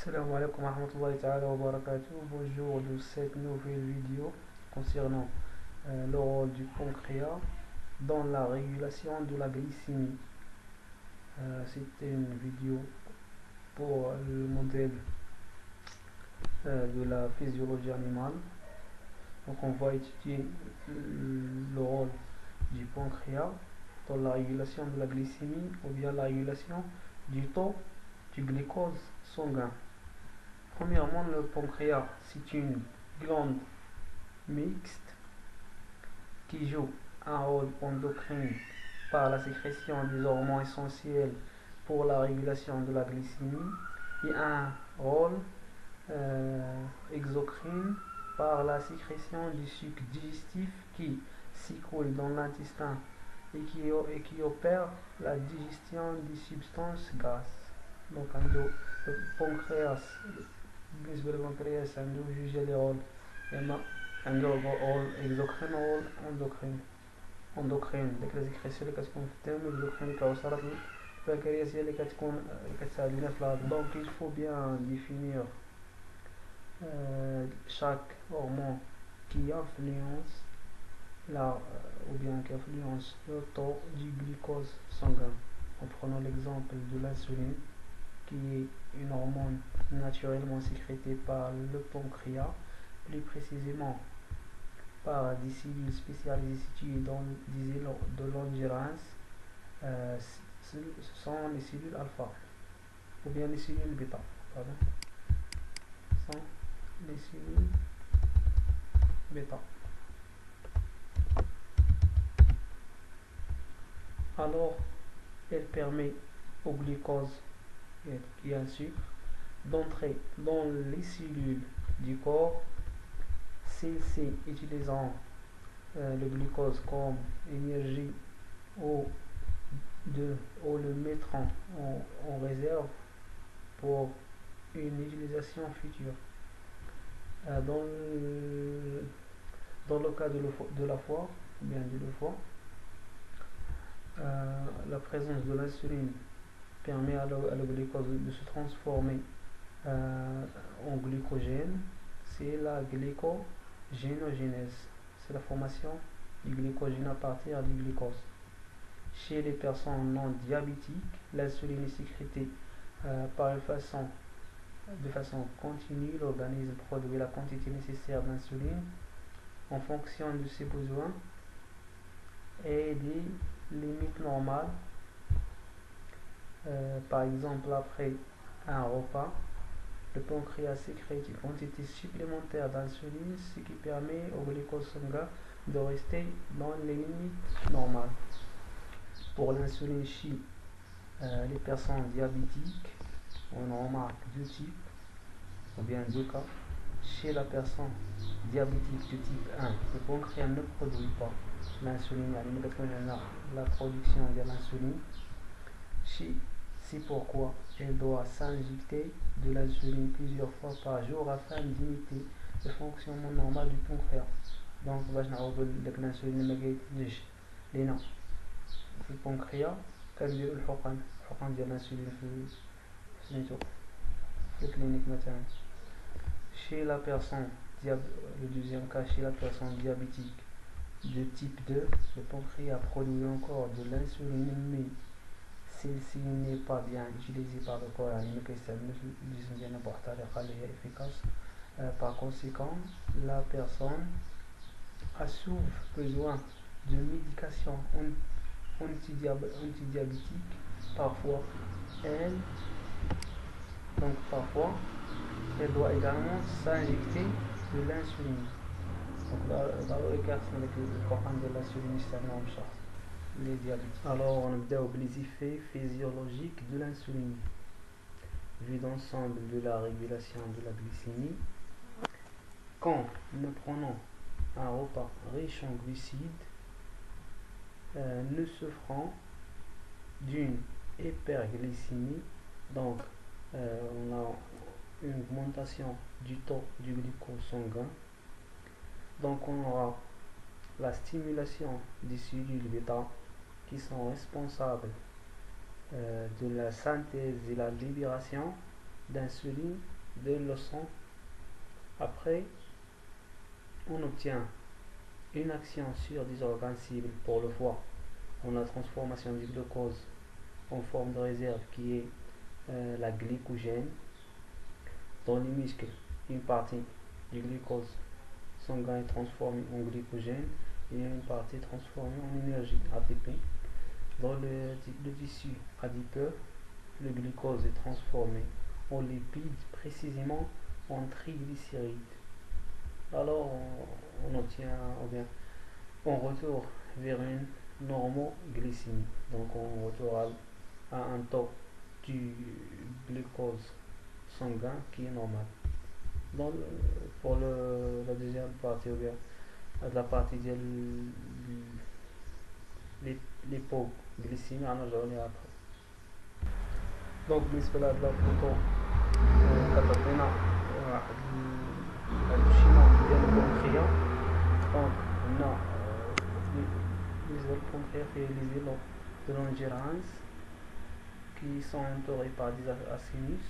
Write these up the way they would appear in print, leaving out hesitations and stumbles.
Assalamu alaikum wa rahmatullahi ta'ala wa barakatuh. Bonjour de cette nouvelle vidéo concernant le rôle du pancréas dans la régulation de la glycémie. C'était une vidéo pour le modèle de la physiologie animale. Donc on va étudier le rôle du pancréas dans la régulation de la glycémie ou bien la régulation du taux du glucose sanguin. Premièrement, le pancréas, c'est une glande mixte qui joue un rôle endocrine par la sécrétion des hormones essentiels pour la régulation de la glycémie et un rôle exocrine par la sécrétion du sucre digestif qui s'écoule dans l'intestin et qui opère la digestion des substances grasses. Donc le pancréas بالنسبة للبنكرياس عنده جوج ديال لي رول، اما عنده رول اكزوكرين و رول اندوكرين. ديك لا سيكريسيون اللي كتكون في الدم والاكزوكرين اللي كتوصلات للبنكرياس هي اللي كتساعد لينا في الهضم. دونك il faut bien définir chaque hormone qui influence le taux du glucose sanguin. En prenant l'exemple de l'insuline, qui est une hormone naturellement sécrétée par le pancréas, plus précisément par des cellules spécialisées situées dans des îlots de Langerhans. Ce sont les cellules alpha, ou bien les cellules bêta, pardon. Ce sont les cellules bêta. Alors, elle permet au glucose, qui est un sucre, d'entrer dans les cellules du corps. Celles-ci utilisant le glucose comme énergie ou le mettront en réserve pour une utilisation future. Dans le cas de la foie, bien du foie, la présence de l'insuline permet à le glucose de se transformer en glycogène. C'est la glycogénogenèse, c'est la formation du glycogène à partir du glucose. Chez les personnes non diabétiques, l'insuline est sécrétée de façon continue. L'organisme produit la quantité nécessaire d'insuline en fonction de ses besoins et des limites normales. Par exemple, après un repas, le pancréas sécrète une quantité supplémentaire d'insuline, ce qui permet au glucose sanguin de rester dans les limites normales. Pour l'insuline chez les personnes diabétiques, on remarque deux types, ou bien deux cas. Chez la personne diabétique de type 1, le pancréas ne produit pas l'insuline, la production de l'insuline. C'est pourquoi elle doit s'injecter de l'insuline plusieurs fois par jour afin d'imiter le fonctionnement normal du pancréas. Donc باش نعوضو داك الانسولين اللي مكيتنتجش لينا في البنكرياس كنديرو الحقن ديال الانسولين في الكلينيك مثلا. Chez la personne le deuxième cas, chez la personne diabétique de type 2, le pancréas produit encore de l'insuline, mais celle-ci n'est pas bien utilisée par le corps, efficace. Par conséquent, la personne a souvent besoin de médication antidiabétique. Parfois elle doit également s'injecter de l'insuline. Donc ضروري كيخصنا داك الحقن ديال الانسولين يستعملوهم الشخص اللي ديابيتيك. Alors on نبداو les effets physiologiques de l'insuline. Vue d'ensemble de la régulation de la glycémie. Quand nous prenons un repas riche en glucides, nous souffrons d'une hyperglycémie. Donc on a une augmentation du taux du glucose sanguin. Donc on aura la stimulation des cellules bêta qui sont responsables de la synthèse et la libération d'insuline de le sang. Après, on obtient une action sur des organes cibles pour le foie. On a la transformation du glucose en forme de réserve qui est la glycogène. Dans les muscles, une partie du glucose sanguin est transformée en glycogène et une partie transformée en énergie ATP. Dans le tissu adipeux, le glucose est transformé en lipides, précisément en triglycérides. Alors on obtient, ou bien on retourne vers une normoglycémie. Donc on retourne à un taux du glucose sanguin qui est normal. Donc, pour la deuxième partie, ou bien la partie de l'hypoglycémie, on a après. Donc بالنسبة لهاد لافوتو كتعطينا واحد الشيما ديال البونكريا. دونك هنا بالنسبة للبونكريا فيه لي زيلو دو لونجيرانس qui sont entourés par des acinis.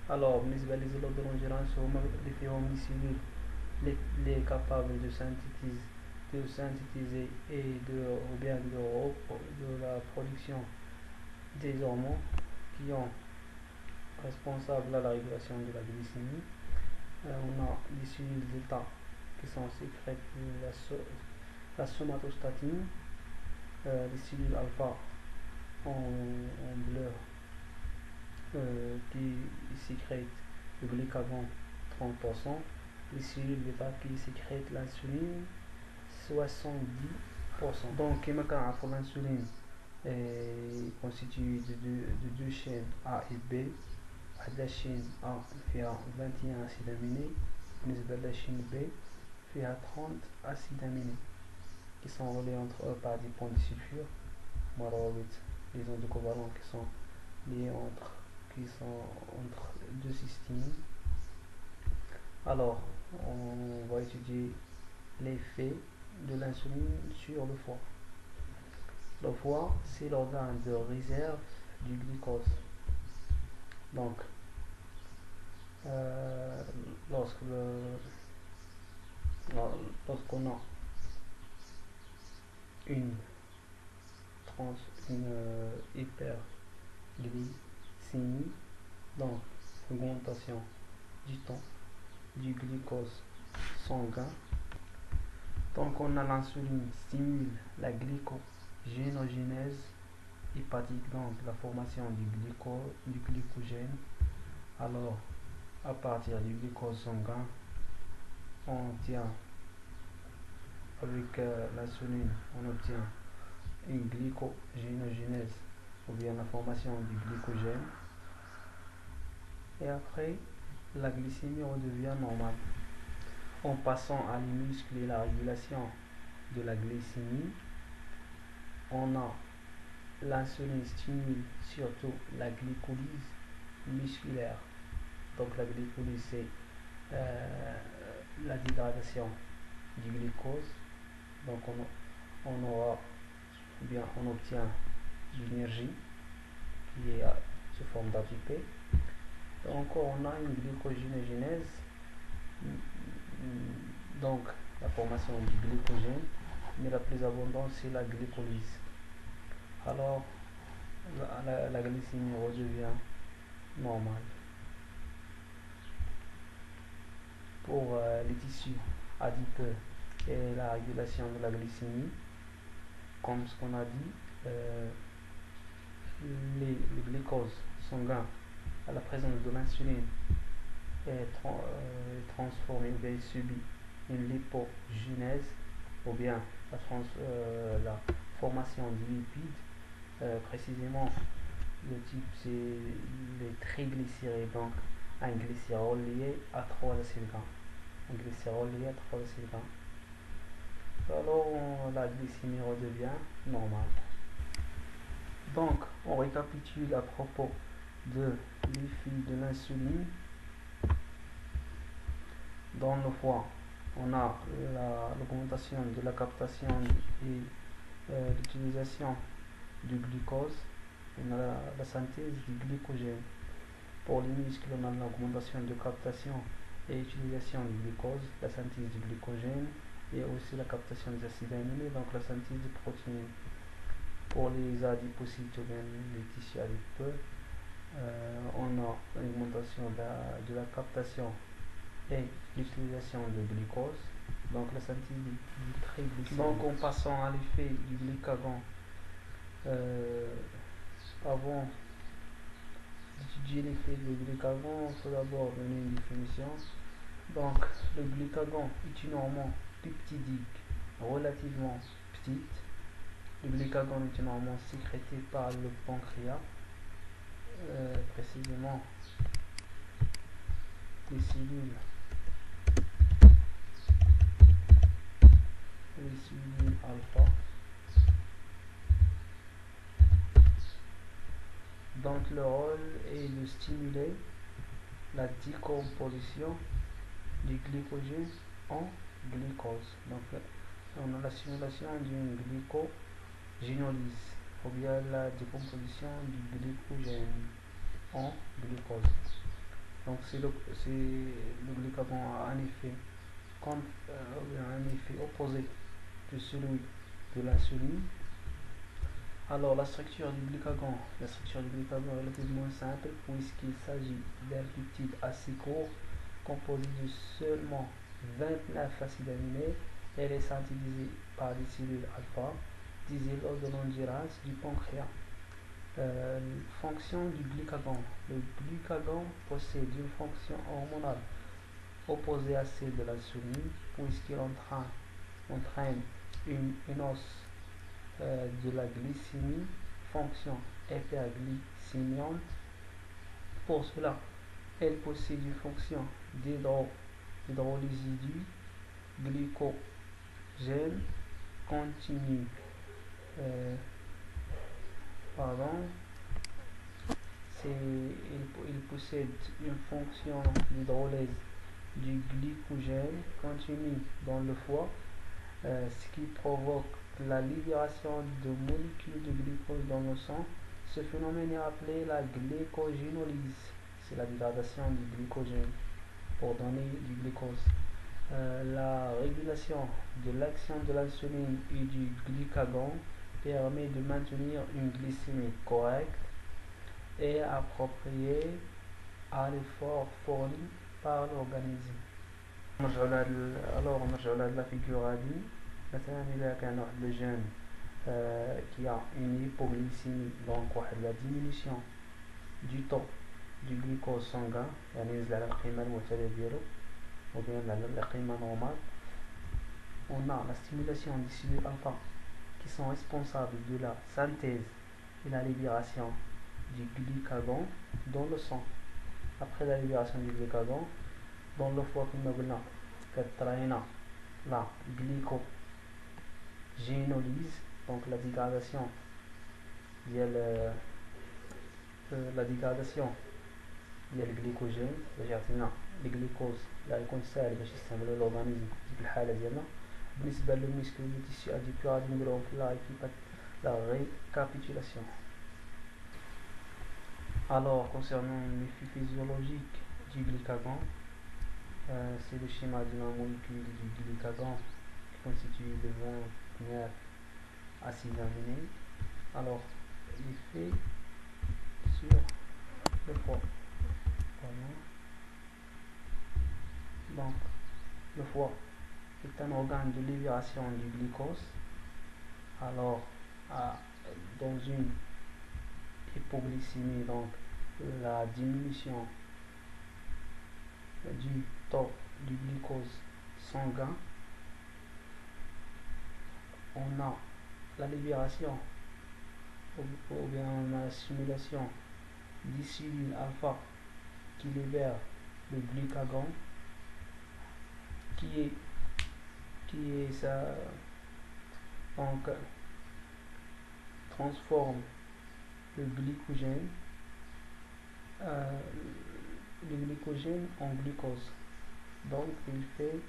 Alors بالنسبة لي زيلو دو لونجيرانس هما اللي فيهم لي cellules les capables de synthétiser et ou bien de la production des hormones qui sont responsables à la régulation de la glycémie. On a les cellules zeta qui sont sécrètes la somatostatine, les cellules alpha en bleu qui sécrètent le glucagon 30%, les cellules bêta qui sécrètent l'insuline 70%. Donc, l'insuline est constituée de deux chaînes A et B. La chaîne A fait 21 acides aminés, la chaîne B fait 30 acides aminés qui sont reliés entre eux par des ponts de sulfure, les ondes covalentes qui sont liées entre deux cystines. Alors, on va étudier l'effet de l'insuline sur le foie. Le foie, c'est l'organe de réserve du glucose. Donc, lorsqu'on a une hyperglycémie, donc augmentation du temps du glucose sanguin, donc on a l'insuline stimule la glycogénogénèse hépatique, donc la formation du glycogène. Alors à partir du glucose sanguin, on obtient avec l'insuline, on obtient une glycogénogénèse ou bien la formation du glycogène, et après la glycémie redevient normale. En passant à les muscles et la régulation de la glycémie, on a l'insuline stimule surtout la glycolyse musculaire. Donc la glycolyse, c'est la dégradation du glucose. Donc on obtient l'énergie qui est sous forme d'ATP. Donc on a une glycogénogénèse, donc la formation du glycogène, mais la plus abondante c'est la glycolyse. Alors la glycémie redevient normale. Pour les tissus adipeux et la régulation de la glycémie, comme ce qu'on a dit, le glucose sanguin à la présence de l'insuline est transformé, ou bien subit une lipogénèse, ou bien la formation de lipides. Précisément, le type c'est les triglycérides, donc un glycérol lié à 3 acides gras. Alors la glycémie redevient normale. Donc on récapitule à propos de l'effet de l'insuline dans le foie. On a l'augmentation de la captation et l'utilisation du glucose. On a la synthèse du glycogène. Pour les muscles, on a l'augmentation de captation et utilisation du glucose, la synthèse du glycogène et aussi la captation des acides aminés, donc la synthèse des protéines. Pour les adipocytes ou bien les tissus adipeux, on a l'augmentation de la captation et l'utilisation de glucose, donc la synthèse du triglycéride. Donc en passant à l'effet du glucagon, avant d'étudier l'effet du glucagon, il faut d'abord donner une définition. Donc le glucagon est une hormone peptidique relativement petite. Le glucagon est une hormone sécrétée par le pancréas, précisément les cellules alpha. Donc le rôle est de stimuler la décomposition du glycogène en glucose. Donc on a la stimulation d'une glycogénolyse ou bien la décomposition du glycogène en glucose. Donc le glucagon a un effet opposé de celui de l'insuline. Alors la structure du glucagon est relativement simple puisqu'il s'agit d'un peptide assez court composé de seulement 29 acides aminés. Elle est synthétisée par des cellules alpha, des isodolandérase du pancréas. Fonction du glucagon. Le glucagon possède une fonction hormonale opposée à celle de l'insuline puisqu'il entraîne une hausse de la glycémie, fonction hyperglycémiante. Pour cela, elle possède une fonction d'hydrolyse du glycogène continu. Il possède une fonction d'hydrolyse du glycogène continu dans le foie, ce qui provoque la libération de molécules de glucose dans le sang. Ce phénomène est appelé la glycogénolyse. C'est la dégradation du glycogène pour donner du glucose. La régulation de l'action de l'insuline et du glucagon permet de maintenir une glycémie correcte et appropriée à l'effort fourni par l'organisme. Alors نرجع la figure هذه. مثلا إذا كان واحد لو جون qui a une hypoglycémie, donc la diminution du taux du glucose sanguin, يعني ينزل على القيمة المعتادة ديالو ou bien على القيمة normale. On a la stimulation des cellules alpha qui sont responsables de la synthèse et la libération du glucagon dans le sang. Après la libération du glucagon dans le foie, comme nous avons dit, la glycogénolyse, donc la dégradation ديال الجليكوجين باش يعطينا الجليكوز اللي غيكون ساهل باش يستعملو الاورغانيزم في الحاله ديالنا. بالنسبه للميسكل لي تيسي اديبيو غادي نديروهم في la récapitulation. Alors concernant l'effet physiologique du glucagon, c'est le schéma de la molécule du glucagon constitué de 29 acides aminés. Alors l'effet sur le foie. Donc le foie est un organe de libération du glucose. Alors dans une hypoglycémie, donc la diminution du taux du glucose sanguin, on a la libération ou bien on a la stimulation des cellules alpha qui libèrent le glucagon qui est ça, donc transforme le glycogène en glucose. Donc il fait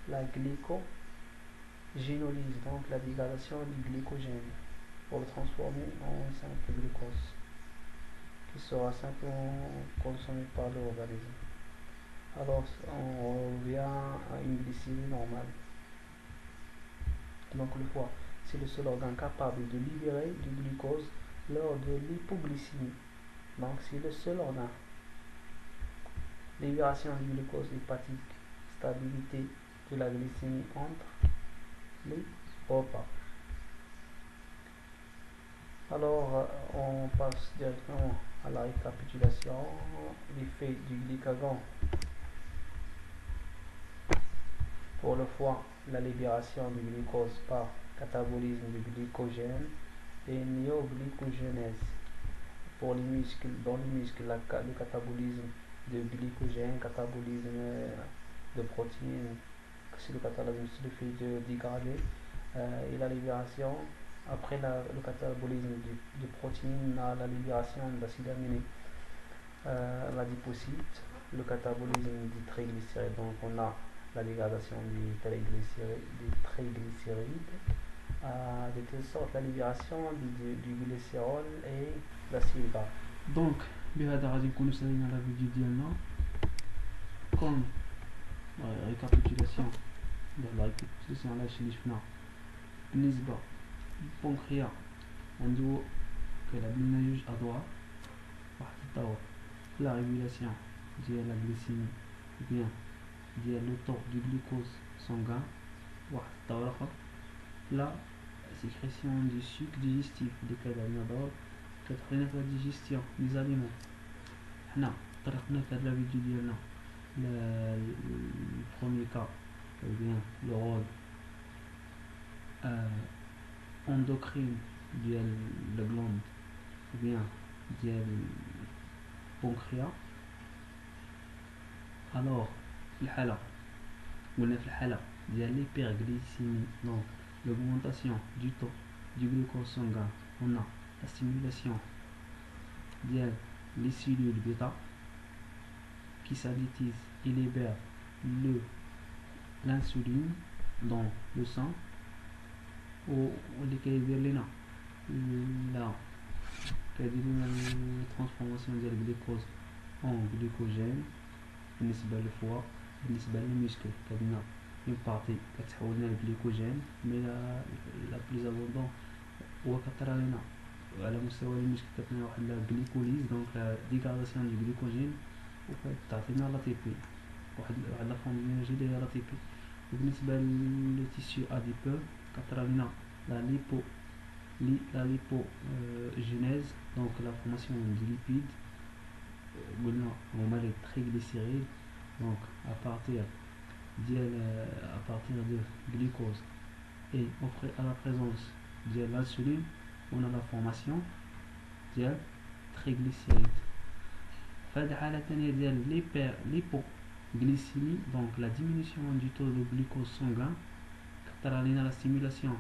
la glycogénolyse, donc la dégradation du glycogène pour le transformer en simple glucose. qui sera simplement consommé par l'organisme. Alors on revient à une glycémie normale. Donc le foie, c'est le seul organe capable de libérer du glucose lors de l'hypoglycémie. Donc c'est le seul organe. Libération du glucose hépatique, stabilité de la glycémie entre les repas. Alors on passe directement à la récapitulation. L'effet du glycagon pour le foie, la libération du glucose par catabolisme du glycogène et néoglycogénèse. Pour les muscles, dans les muscles, le catabolisme de glycogène, catabolisme de protéines, c'est le catabolisme le fait de dégrader, et la libération après le catabolisme de protéines, la libération d'acides aminés, l'adipocyte, le catabolisme des triglycérides. Donc on a la dégradation des triglycérides, de telle sorte la libération du glycérol et l'acide gras. Donc بهذا غادي نكونوا سالينا لا فيديو ديالنا كون ريكابيتولاسيون. لا ريكابيتولاسيون على هادشي اللي شفنا بالنسبه للبنكرياس عنده كيلعب لنا جوج ادوار. واحد الدور في لا ريغولاسيون ديال لا غليسيمي بيان ديال لو طو دو غلوكوز سونغان. واحد الدور اخر لا sécrétion du sucre digestif اللي كيلعب دور كتخلينا في لا ديجيستيون لي زاليمون. حنا طرقنا في هاد لا فيديو ديالنا البروميي كا بيان لو رول اندوكرين ديال لا غلوند بيان ديال البنكرياس. الوغ في الحالة قلنا في الحالة ديال l'hyperglycémie, donc l'augmentation du taux du glucose sanguin, on a la stimulation des cellules bêta qui synthétisent et libèrent l'insuline dans le sang واللي كيدير لنا الترانسفورماسيون ديال الجلوكوز en glycogène بالنسبة للفوا. بالنسبة للمشكل كدنا une partie كتحول لنا الجليكوجين مي لا بليز ابوندون هو كطرى لنا على مستوى المشكل كتعطينا واحد لا غليكوليز دونك لا ديغراداسيون دو غليكوجين وكتعطينا لا تي بي واحد لا فورم دينيرجي اللي هي لا تي بي. وبالنسبة لو تيسيو اديبو كطرى لنا لا ليبوجينيز دونك لا فورماسيون دي ليبيد قلنا هما لي تريغليسيريد. دونك à partir de glucose et à la présence de l'insuline on a la formation de triglycérides. في الحالة الثانية ديال l'hypoglycémie donc la diminution du taux de glucose sanguin كطرى لنا la stimulation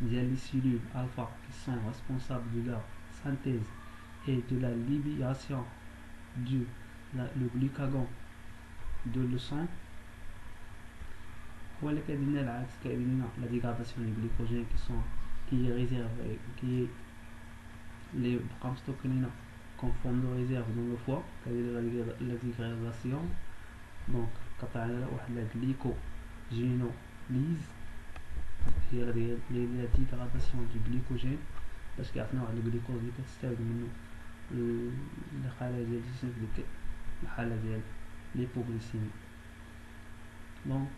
ديال les cellules alpha qui sont responsables de la synthèse et de la libération le glucagon de le sang. هو اللي كيدير لنا العكس كيدير لنا لا ديغراداسيون ديال الجليكوجين كي ريزيرف كي لي بقا مستوك لينا كون فورم دو ريزيرف دون لو فوا كيدير لا ديغراداسيون دونك كطلع لنا واحد لا غليكوجينوليز هي لا ديغراداسيون دو غليكوجين باش كيعطينا واحد الجليكوز اللي كتستافد منه الحالة ديال ديك الحالة ديال ليبوغليسيمي. دونك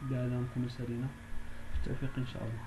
بهذا نكونو سالينا. بالتوفيق ان شاء الله.